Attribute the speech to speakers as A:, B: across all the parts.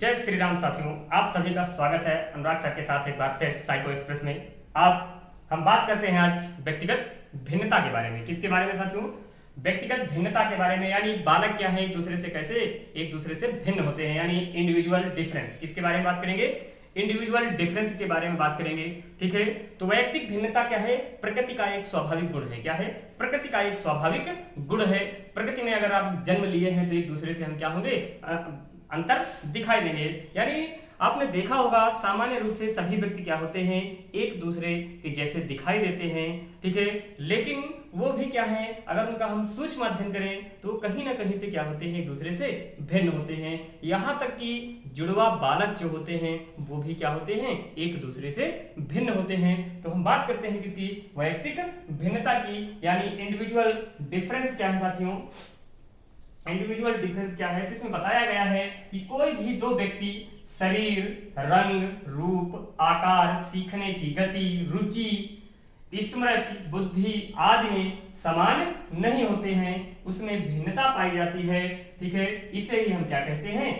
A: जय श्री राम साथियों, आप सभी का स्वागत है अनुराग सर के साथ एक बार फिर साइको एक्सप्रेस में। आप हम बात करते हैं आज व्यक्तिगत भिन्नता के बारे में। किसके बारे में साथियों? व्यक्तिगत भिन्नता के बारे में, यानी बालक क्या है एक दूसरे से कैसे एक दूसरे से भिन्न होते हैं, यानी इंडिविजुअल डिफरेंस। किसके बारे में बात करेंगे? इंडिविजुअल डिफरेंस के बारे में बात करेंगे। ठीक है, तो वैयक्तिक भिन्नता क्या है? प्रकृति का एक स्वाभाविक गुण है। क्या है? प्रकृति का एक स्वाभाविक गुण है। प्रकृति में अगर आप जन्म लिए हैं तो एक दूसरे से हम क्या होंगे? अंतर दिखाई देंगे। यानी आपने देखा होगा सामान्य रूप से सभी व्यक्ति क्या होते हैं? एक दूसरे के जैसे दिखाई देते हैं। ठीक है, लेकिन वो भी क्या है, अगर उनका हम सूक्ष्म अध्ययन करें तो कहीं ना कहीं से क्या होते हैं? एक दूसरे से भिन्न होते हैं। यहाँ तक कि जुड़वा बालक जो होते हैं वो भी क्या होते हैं? एक दूसरे से भिन्न होते हैं। तो हम बात करते हैं किसकी? वैयक्तिक भिन्नता की, यानी इंडिविजुअल डिफरेंस क्या है साथियों? इंडिविजुअल डिफरेंस क्या है? तो इसमें बताया गया है कि कोई भी दो व्यक्ति शरीर, रंग, रूप, आकार, सीखने की गति, रुचि, स्मृति, बुद्धि आदि में समान नहीं होते हैं, उसमें भिन्नता पाई जाती है। ठीक है, इसे ही हम क्या कहते हैं?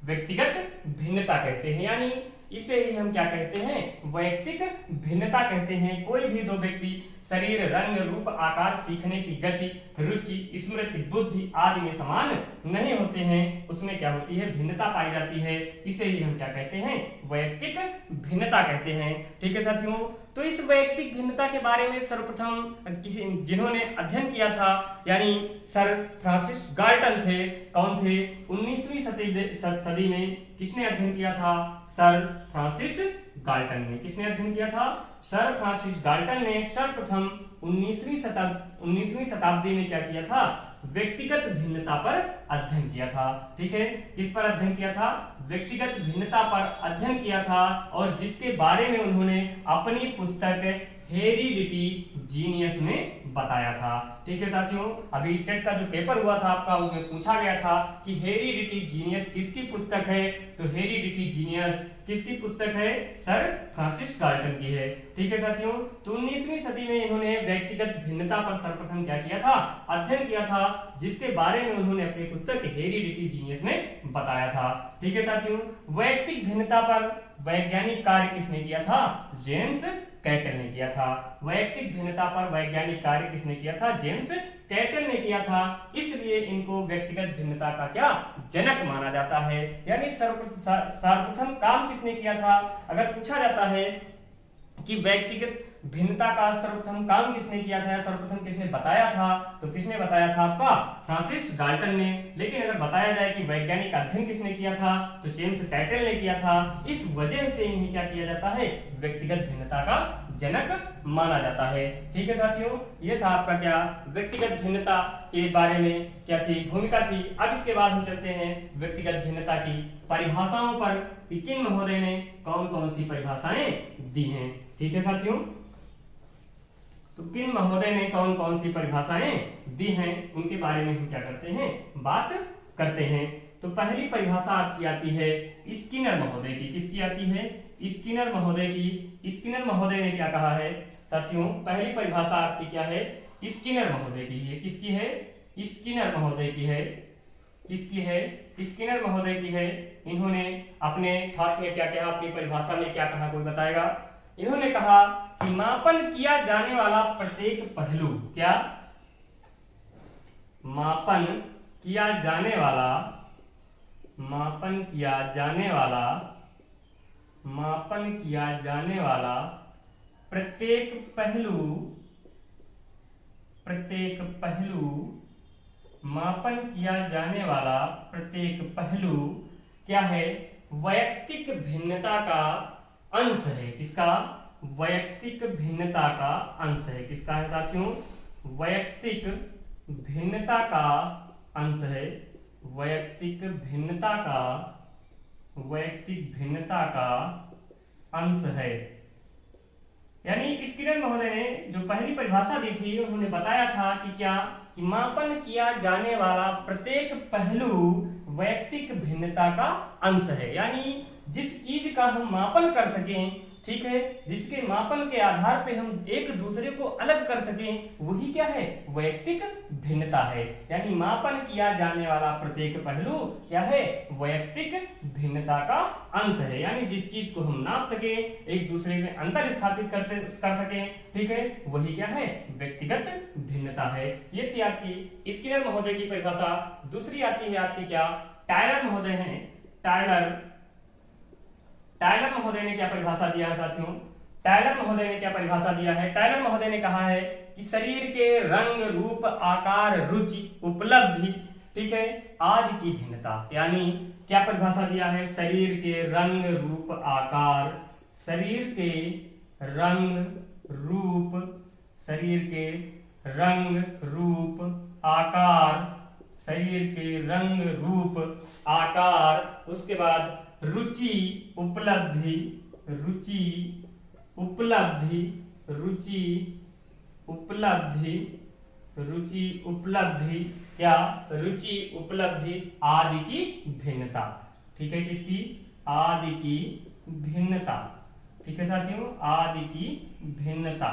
A: व्यक्तिगत भिन्नता कहते हैं, यानी इसे ही हम क्या कहते हैं? वैयक्तिक भिन्नता कहते हैं। कोई भी दो व्यक्ति शरीर, रंग, रूप, आकार, सीखने की गति, रुचि, स्मृति, बुद्धि आदि में समान नहीं होते हैं, उसमें क्या होती है? भिन्नता पाई जाती है। इसे ही हम क्या कहते हैं? वैयक्तिक भिन्नता कहते हैं। ठीक है साथियों, तो इस वैयक्तिक भिन्नता के बारे में सर्वप्रथम जिन्होंने अध्ययन किया था, यानी सर फ्रांसिस गाल्टन थे। कौन थे? 19वीं सदी में किसने अध्ययन किया था? सर फ्रांसिस गाल्टन ने। किसने अध्ययन किया था? सर फ्रांसिस गाल्टन ने सर्वप्रथम 19वीं शताब्दी में क्या किया था? व्यक्तिगत भिन्नता पर अध्ययन किया था। ठीक है, किस पर अध्ययन किया था? व्यक्तिगत भिन्नता पर अध्ययन किया था, और जिसके बारे में उन्होंने अपनी पुस्तक हेरिडिटी जीनियस में बताया था। ठीक है साथियों, अभी टेट का जो पेपर हुआ था आपका, उसमें पूछा गया था कि हेरिडिटी जीनियस किसकी पुस्तक है? तो हेरिडिटी जीनियस किसकी पुस्तक है? सर फ्रांसिस गाल्टन की है। ठीक है साथियों, तो 19वीं सदी में इन्होंने व्यक्तिगत भिन्नता पर सर्वप्रथम क्या किया था? अध्ययन किया था, जिसके बारे में उन्होंने अपनी पुस्तक हेरिडिटी जीनियस में बताया था। ठीक है साथियों, वैयक्तिक भिन्नता पर वैज्ञानिक कार्य किसने किया था? जेम्स कैटल ने किया था। वैयक्तिक भिन्नता पर वैज्ञानिक कार्य किसने किया था? जेम्स कैटल ने किया था। इसलिए इनको व्यक्तिगत भिन्नता का क्या? जनक माना जाता है। यानी सर्वप्रथम काम किसने किया था? अगर पूछा जाता है कि व्यक्तिगत भिन्नता का सर्वप्रथम काम किसने किया था, सर्वप्रथम किसने बताया था, तो किसने बताया था? आपका फ्रांसिस गाल्टन ने। लेकिन अगर बताया जाए कि वैज्ञानिक अध्ययन किसने किया था, तो जेम्स कैटल ने किया था। इस वजह से इन्हें क्या किया जाता है? व्यक्तिगत भिन्नता का जनक माना जाता है। ठीक है साथियों, ये था आपका क्या? व्यक्तिगत भिन्नता के बारे में क्या थी? भूमिका थी। अब इसके बाद हम चलते हैं व्यक्तिगत भिन्नता की परिभाषाओं पर, कि किन महोदय ने कौन कौन सी परिभाषाएं दी हैं। ठीक है साथियों, तो किन महोदय ने कौन कौन सी परिभाषाएं दी हैं, उनके बारे में हम क्या करते हैं? बात करते हैं। तो पहली परिभाषा आपकी आती है स्किनर महोदय की। किसकी आती है? स्किनर महोदय की। स्किनर महोदय ने क्या कहा है साथियों? पहली परिभाषा आपकी क्या है? स्किनर महोदय की है। किसकी है? स्किनर महोदय की है। किसकी है? स्किनर महोदय की है। इन्होंने अपने थॉट में क्या कहा? अपनी परिभाषा में क्या कहा? कोई बताएगा? इन्होंने कहा कि मापन किया जाने वाला प्रत्येक पहलू, क्या? मापन किया जाने वाला, मापन किया जाने वाला, मापन किया जाने वाला प्रत्येक पहलू, प्रत्येक पहलू, मापन किया जाने वाला प्रत्येक पहलू क्या है? वैयक्तिक भिन्नता का अंश है। किसका? वैयक्तिक भिन्नता का अंश है। किसका है साथियों? वैयक्तिक भिन्नता का अंश है। वैयक्तिक भिन्नता का, वैयक्तिक भिन्नता का अंश है। यानी स्किनर महोदय ने जो पहली परिभाषा दी थी, उन्होंने बताया था कि क्या? कि मापन किया जाने वाला प्रत्येक पहलू वैयक्तिक भिन्नता का अंश है। यानी जिस चीज का हम मापन कर सकें, ठीक है, जिसके मापन के आधार पे हम एक दूसरे को अलग कर सकें, वही क्या है, वैयक्तिक भिन्नता है। यानी मापन किया जाने वाला प्रत्येक पहलू क्या है, वैयक्तिक भिन्नता का अंश है। यानी जिस चीज को हम नाप सके, एक दूसरे में अंतर स्थापित कर सकें, ठीक है, वही क्या है, व्यक्तिगत भिन्नता है। ये थी आपकी स्किनर महोदय की परिभाषा। दूसरी आती है आपकी क्या, टायलर महोदय हैं। टायलर महोदय ने क्या परिभाषा दिया है साथियों, टायलर महोदय ने क्या परिभाषा दिया है, टायलर महोदय ने कहा है कि शरीर के रंग रूप आकार रुचि उपलब्धि, ठीक है, आदि की भिन्नता। यानी क्या परिभाषा दिया है, शरीर के रंग रूप आकार, शरीर के रंग रूप, शरीर के रंग रूप आकार, शरीर के रंग रूप आकार, उसके बाद रुचि उपलब्धि, रुचि उपलब्धि, रुचि उपलब्धि, रुचि उपलब्धि, क्या, रुचि उपलब्धि आदि की भिन्नता, ठीक है, किसकी, आदि की भिन्नता, ठीक है साथियों, आदि की भिन्नता,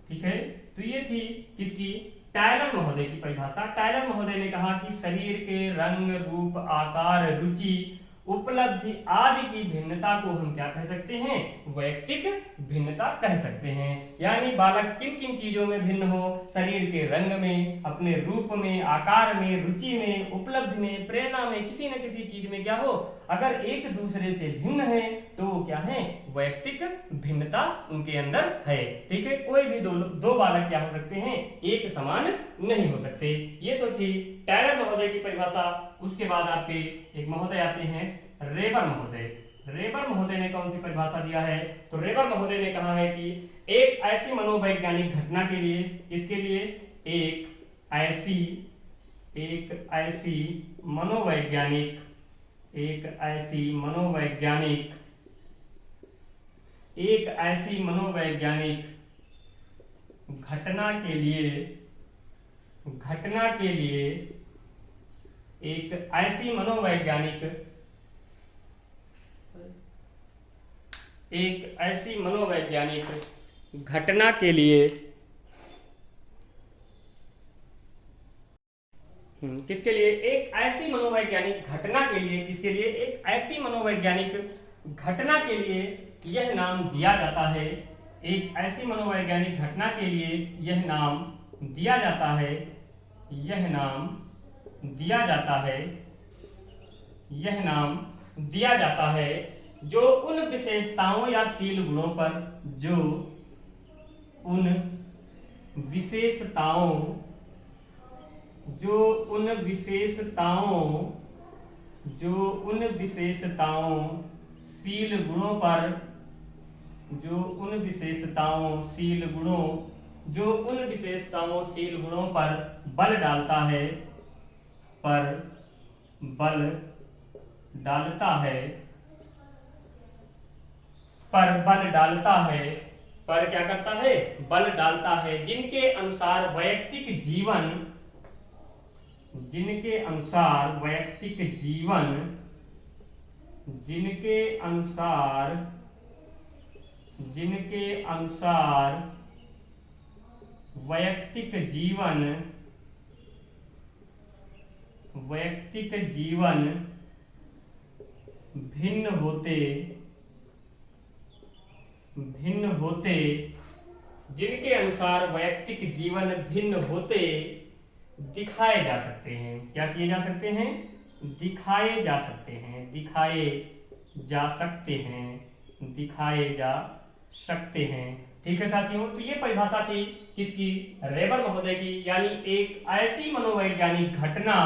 A: ठीक है। तो ये थी किसकी, टायलर महोदय की परिभाषा। टायलर महोदय ने कहा कि शरीर के रंग रूप आकार रुचि उपलब्धि आदि की भिन्नता को हम क्या कह सकते हैं, वैयक्तिक भिन्नता कह सकते हैं। यानी बालक किन किन चीजों में भिन्न हो, शरीर के रंग में, अपने रूप में, आकार में, रुचि में, उपलब्धि में, प्रेरणा में, किसी न किसी चीज में क्या हो, अगर एक दूसरे से भिन्न है तो वो क्या है, वैयक्तिक भिन्नता उनके अंदर है, ठीक है। कोई भी दो बालक क्या हो सकते हैं, एक समान नहीं हो सकते। ये तो थी टायलर महोदय की परिभाषा। उसके बाद आपके एक महोदय आते हैं, रेबर महोदय। रेबर महोदय ने कौन सी परिभाषा दिया है, तो रेबर महोदय ने कहा है कि एक ऐसी मनोवैज्ञानिक घटना के लिए, इसके लिए एक ऐसी मनोवैज्ञानिक घटना के लिए एक ऐसी मनोवैज्ञानिक घटना के लिए किसके लिए, एक ऐसी मनोवैज्ञानिक घटना के लिए, किसके लिए, एक ऐसी मनोवैज्ञानिक घटना के लिए यह नाम दिया जाता है। एक ऐसी मनोवैज्ञानिक घटना के लिए यह नाम दिया जाता है, यह नाम दिया जाता है जो उन विशेषताओं या शील गुणों पर, जो उन विशेषताओं शील गुणों पर, बल डालता है, पर क्या करता है, बल डालता है, जिनके अनुसार वैयक्तिक जीवन भिन्न होते दिखाए जा सकते हैं। क्या किए जा सकते हैं, दिखाए जा सकते हैं, ठीक है साथियों। तो ये परिभाषा थी किसकी, रेबर महोदय की। यानी एक ऐसी मनोवैज्ञानिक घटना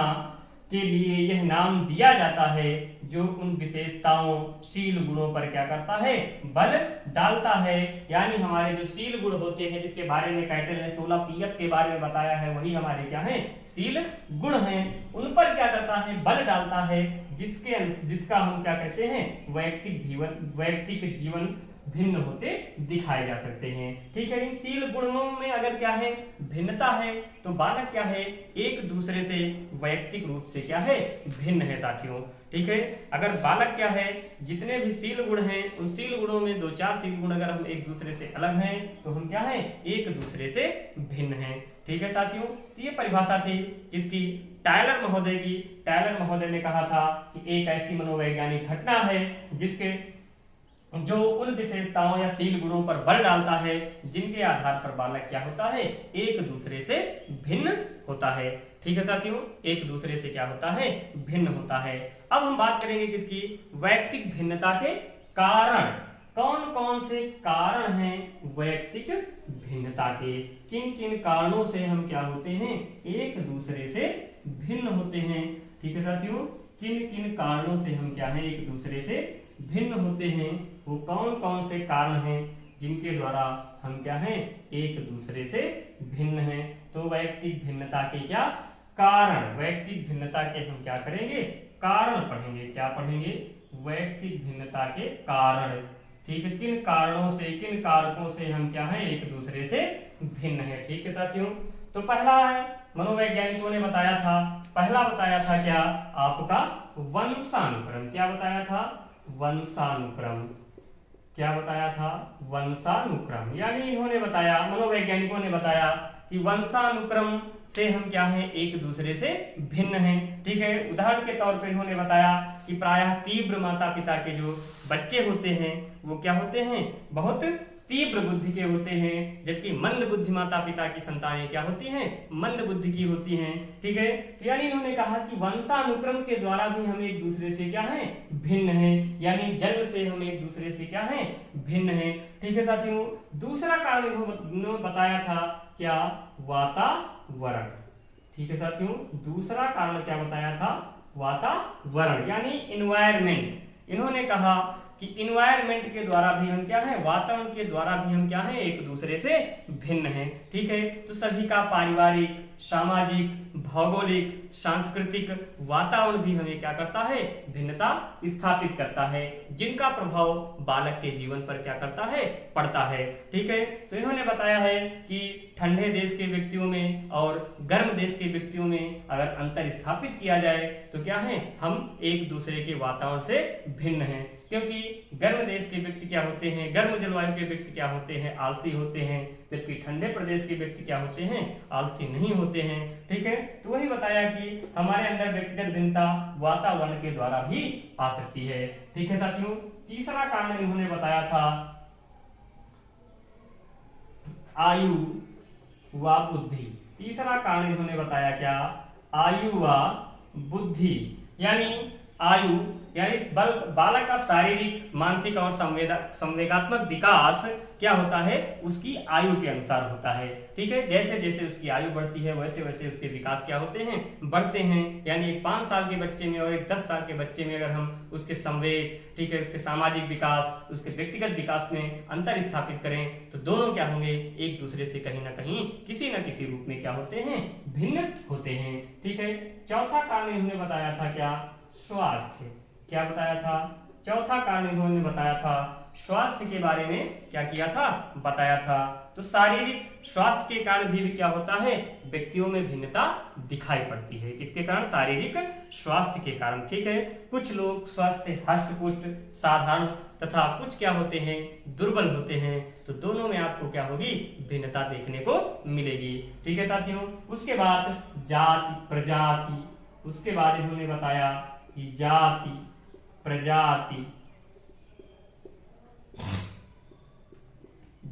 A: के लिए यह नाम दिया जाता है जो उन विशेषताओं शील गुणों पर क्या करता है, बल डालता है। यानी हमारे जो शील गुण होते हैं, जिसके बारे में कैटल ने 16 पीएस के बारे में बताया है, वही हमारे क्या हैं, शील गुण हैं। उन पर क्या करता है, बल डालता है, जिसका हम क्या कहते हैं, वैयक्तिक जीवन भिन्न होते दिखाए जा सकते हैं। ठीक है, इन शील गुणों में अगर क्या है भिन्नता है तो बालक क्या है एक दूसरे से वैयक्तिक रूप से क्या है भिन्न है साथियों। ठीक है, अगर बालक क्या है जितने भी शील गुण हैं उन शील गुणों में 2-4 शील गुण अगर हम एक दूसरे से अलग हैं तो हम क्या है एक दूसरे से भिन्न हैं। ठीक है साथियों, तो ये परिभाषा थी किसकी, टायलर महोदय की। टायलर महोदय ने कहा था कि एक ऐसी मनोवैज्ञानिक घटना है जिसके जो उन विशेषताओं या शील गुणों पर बल डालता है जिनके आधार पर बालक क्या होता है एक दूसरे से भिन्न होता है। ठीक है साथियों, एक दूसरे से क्या होता है भिन्न होता है। अब हम बात करेंगे किसकी, वैयक्तिक भिन्नता के कारण। कौन कौन से कारण हैं वैयक्तिक भिन्नता के, किन किन कारणों से हम क्या होते हैं एक दूसरे से भिन्न होते हैं। ठीक है साथियों, किन किन कारणों से हम क्या हैं एक दूसरे से भिन्न होते हैं, वो कौन कौन से कारण हैं जिनके द्वारा हम क्या हैं एक दूसरे से भिन्न हैं। तो वैयक्तिक भिन्नता के क्या कारण, वैयक्तिक भिन्नता के हम क्या करेंगे कारण पढ़ेंगे। क्या पढ़ेंगे, वैयक्तिक भिन्नता के कारण। ठीक है, किन कारणों से किन कारकों से हम क्या हैं एक दूसरे से भिन्न है। ठीक है साथियों, तो पहला है मनोवैज्ञानिकों ने बताया था, पहला बताया था क्या आपका वंशानुक्रम। क्या बताया था वंशानुक्रम। क्या बताया था वंशानुक्रम, यानी इन्होंने बताया मनोवैज्ञानिकों ने बताया कि वंशानुक्रम से हम क्या हैं एक दूसरे से भिन्न हैं। ठीक है, उदाहरण के तौर पर इन्होंने बताया कि प्रायः तीव्र माता पिता के जो बच्चे होते हैं वो क्या होते हैं बहुत तीव्र बुद्धि के होते हैं, जबकि मंद बुद्धि माता पिता की संतानें क्या होती हैं मंद बुद्धि की होती हैं। ठीक है, तो यानी इन्होंने कहा कि वंशानुक्रम के द्वारा भी हम एक दूसरे से क्या हैं भिन्न हैं, यानी जन्म से हम एक दूसरे से क्या हैं भिन्न हैं। ठीक है साथियों, दूसरा कारण इन्होंने बताया था क्या वातावरण। ठीक है साथियों, दूसरा कारण क्या बताया था वातावरण यानी इन्वायरमेंट। इन्होंने कहा कि इन्वायरमेंट के द्वारा भी हम क्या है वातावरण के द्वारा भी हम क्या है एक दूसरे से भिन्न हैं। ठीक है, तो सभी का पारिवारिक सामाजिक भौगोलिक सांस्कृतिक वातावरण भी हमें क्या करता है भिन्नता स्थापित करता है, जिनका प्रभाव बालक के जीवन पर क्या करता है पड़ता है। ठीक है, तो इन्होंने बताया है कि ठंडे देश के व्यक्तियों में और गर्म देश के व्यक्तियों में अगर अंतर स्थापित किया जाए तो क्या है हम एक दूसरे के वातावरण से भिन्न हैं, क्योंकि गर्म देश के व्यक्ति क्या होते हैं गर्म जलवायु के व्यक्ति क्या होते हैं आलसी होते हैं, जबकि ठंडे प्रदेश के व्यक्ति क्या होते हैं आलसी नहीं होते हैं। ठीक है, तो वही बताया कि हमारे अंदर व्यक्तिगत भिन्नता वातावरण के द्वारा भी आ सकती है। ठीक है साथियों, तीसरा कारण इन्होंने बताया था आयु व बुद्धि। तीसरा कारण इन्होंने बताया क्या आयु व बुद्धि, यानी आयु यानी बालक का शारीरिक मानसिक और संवेगात्मक विकास क्या होता है उसकी आयु के अनुसार होता है। ठीक है, जैसे जैसे उसकी आयु बढ़ती है वैसे वैसे उसके विकास क्या होते हैं बढ़ते हैं। यानी एक 5 साल के बच्चे में और एक 10 साल के बच्चे में अगर हम उसके संवेग ठीक है उसके सामाजिक विकास उसके व्यक्तिगत विकास में अंतर स्थापित करें तो दोनों क्या होंगे एक दूसरे से कहीं ना कहीं किसी न किसी रूप में क्या होते हैं भिन्न होते हैं। ठीक है, चौथा कारण इन्होंने बताया था क्या स्वास्थ्य। क्या बताया था चौथा कारण इन्होंने बताया था स्वास्थ्य के बारे में क्या किया था बताया था। तो शारीरिक स्वास्थ्य के कारण भी क्या होता है व्यक्तियों में भिन्नता दिखाई पड़ती है। किसके कारण शारीरिक स्वास्थ्य के कारण। ठीक है, कुछ लोग स्वास्थ्य हष्ट पुष्ट साधारण तथा कुछ क्या होते हैं दुर्बल होते हैं, तो दोनों में आपको क्या होगी भिन्नता देखने को मिलेगी। ठीक है साथियों, उसके बाद जाति प्रजाति, उसके बाद इन्होंने बताया कि जाति प्रजाति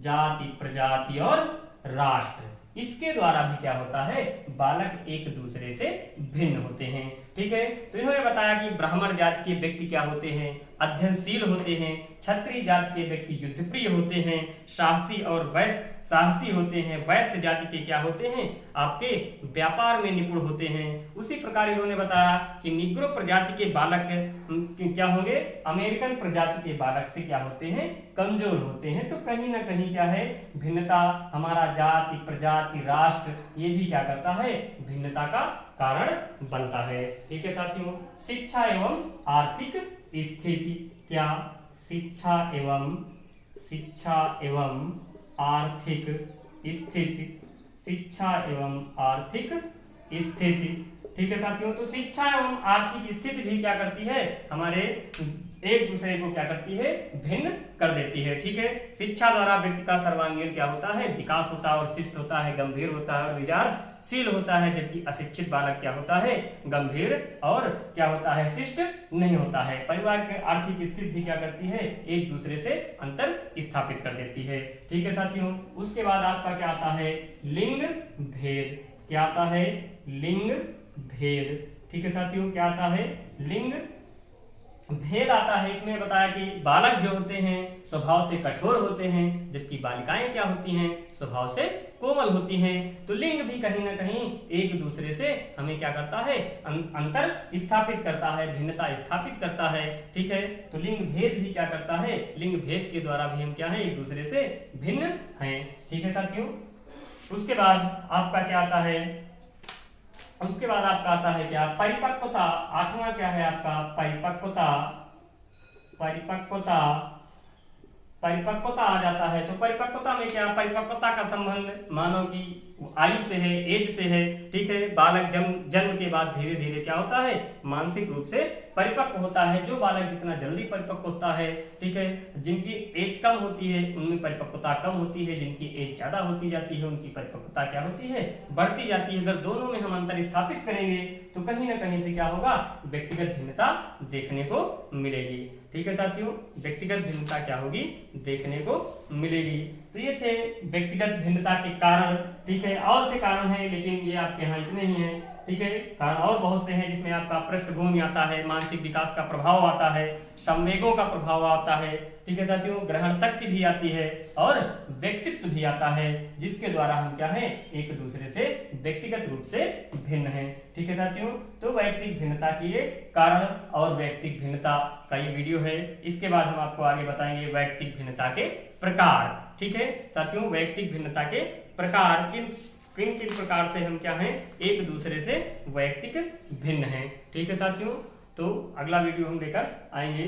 A: जाति प्रजाति और राष्ट्र इसके द्वारा भी क्या होता है बालक एक दूसरे से भिन्न होते हैं। ठीक है, तो इन्होंने बताया कि ब्राह्मण जाति के व्यक्ति क्या होते हैं अध्ययनशील होते हैं, क्षत्रिय जाति के व्यक्ति युद्धप्रिय होते हैं, साहसी और वैश्य साहसी होते हैं, वैश्य जाति के क्या होते हैं आपके व्यापार में निपुण होते हैं। उसी प्रकार इन्होंने बताया कि निग्रो प्रजाति के बालक क्या होंगे अमेरिकन प्रजाति के बालक से क्या होते हैं कमजोर होते हैं। तो कहीं ना कहीं क्या है भिन्नता हमारा जाति प्रजाति राष्ट्र ये भी क्या करता है भिन्नता का कारण बनता है। ठीक है साथियों, शिक्षा एवं आर्थिक स्थिति। क्या शिक्षा एवं शिक्षा एवं आर्थिक स्थिति, शिक्षा एवं आर्थिक स्थिति। ठीक है साथियों, तो शिक्षा एवं आर्थिक स्थिति भी क्या करती है, हमारे एक दूसरे को क्या करती है, भिन्न कर देती है। ठीक है, शिक्षा द्वारा व्यक्ति का सर्वांगीण क्या होता है, विकास होता है और शिष्ट होता है, गंभीर होता है और विचारशील होता है, जबकि अशिक्षित बालक क्या होता है, गंभीर और क्या होता है, शिष्ट नहीं होता है। परिवार की आर्थिक स्थिति भी क्या करती है, एक दूसरे से अंतर स्थापित कर देती है। ठीक है साथियों, उसके बाद आपका क्या आता है, लिंग भेद। क्या आता है, लिंग भेद। ठीक है साथियों, क्या आता है, लिंग भेद आता है। इसमें बताया कि बालक जो होते हैं स्वभाव से कठोर होते हैं, जबकि बालिकाएं क्या होती हैं, स्वभाव से कोमल होती हैं। तो लिंग भी कहीं ना कहीं एक दूसरे से हमें क्या करता है, अंतर स्थापित करता है, भिन्नता स्थापित करता है। ठीक है, तो लिंग भेद भी क्या करता है, लिंग भेद के द्वारा भी हम क्या है, एक दूसरे से भिन्न हैं। ठीक है साथियों, उसके बाद आपका क्या आता है, उसके बाद आपका आता है क्या, परिपक्वता। आठवां क्या है आपका, परिपक्वता। परिपक्वता, परिपक्वता आ जाता है। तो परिपक्वता में क्या, परिपक्वता का संबंध मानव की आयु से है, एज से है। ठीक है, बालक जन्म के बाद धीरे धीरे क्या होता है, मानसिक रूप से परिपक्व होता है। जो बालक जितना जल्दी परिपक्व होता है, ठीक है, जिनकी एज कम होती है उनमें परिपक्वता कम होती है, जिनकी एज ज्यादा होती जाती है उनकी परिपक्वता क्या होती है, बढ़ती जाती है। अगर दोनों में हम अंतर स्थापित करेंगे तो कहीं ना कहीं से क्या होगा, व्यक्तिगत भिन्नता देखने को मिलेगी। ठीक है साथियों, व्यक्तिगत भिन्नता क्या होगी, देखने को मिलेगी। तो ये थे व्यक्तिगत भिन्नता के कारण। ठीक है, और से कारण है लेकिन ये आपके यहाँ इतने ही हैं। ठीक है, कारण और बहुत से हैं, जिसमें आपका पृष्ठभूमि आता है, मानसिक विकास का प्रभाव आता है, संवेगों का प्रभाव आता है। ठीक है साथियों, ग्रहण शक्ति भी आती है और व्यक्तित्व भी आता है, जिसके द्वारा हम क्या है, एक दूसरे से व्यक्तिगत रूप से भिन्न हैं। ठीक है साथियों, तो वैयक्तिक भिन्नता की ये कारण और वैयक्तिक भिन्नता का ये वीडियो है। इसके बाद हम आपको आगे बताएंगे वैयक्तिक भिन्नता के प्रकार। ठीक है साथियों, वैयक्तिक भिन्नता के प्रकार किन किन प्रकार से हम क्या हैं, एक दूसरे से वैयक्तिक भिन्न हैं। ठीक है साथियों, तो अगला वीडियो हम लेकर आएंगे।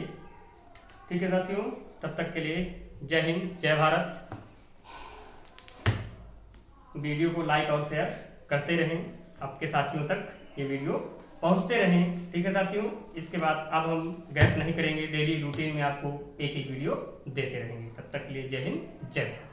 A: ठीक है साथियों, तब तक के लिए जय हिंद, जय भारत। वीडियो को लाइक और शेयर करते रहें, आपके साथियों तक ये वीडियो पहुंचते रहें। ठीक है साथियों, इसके बाद अब हम गैप नहीं करेंगे, डेली रूटीन में आपको एक एक वीडियो देते रहेंगे। तब तक के लिए जय हिंद, जय भारत।